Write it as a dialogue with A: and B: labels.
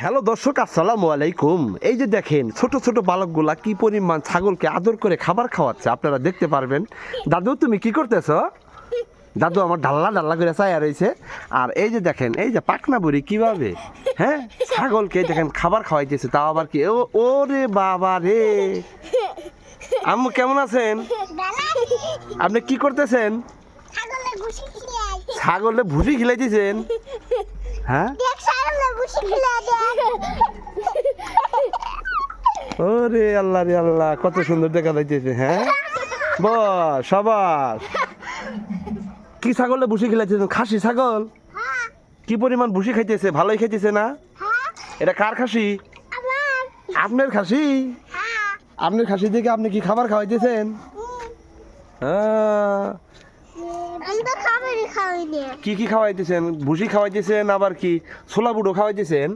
A: Hello দর্শক, আসসালামু আলাইকুম। এই যে দেখেন ছোট ছোট বালকগুলা কি পরিমাণ ছাগলকে আদর করে খাবার খাওয়াচ্ছে, আপনারা দেখতে পারবেন। দাদু তুমি কি করতেছ? দাদু আমার ডাল্লা ডাল্লা করে চায়া রয়েছে। আর এই যে দেখেন, এই যে পাকনা বুড়ি কিভাবে ছাগলকে দেখেন খাবার খাওয়াইতেছে, তাও আবার কি ওরে বাবা রে। আম্মু কেমন আছেন? আপনি কি করতেছেন? ছাগলে ভুসি খিলাইতেছেন? হ্যাঁ, ওরে আল্লাহ রে আল্লাহ, কত সুন্দর দেখা যাইতেছে। হ্যাঁ বস সবাস। কি ছাগলে ভুসি খিলাইতেছেন? খাসি ছাগল? কি পরিমাণ ভুসি খাইতেছে? ভালোই খাইতেছে না? এটা কার খাসি? আপনার খাসি? আপনার খাসি থেকে আপনি কি খাবার খাওয়াইতেছেন? কি কি খাওয়াইতেছেন? ভুসি খাওয়াইতেছেন, আবার কি ছোলা বুড়ো খাওয়াইতেছেন?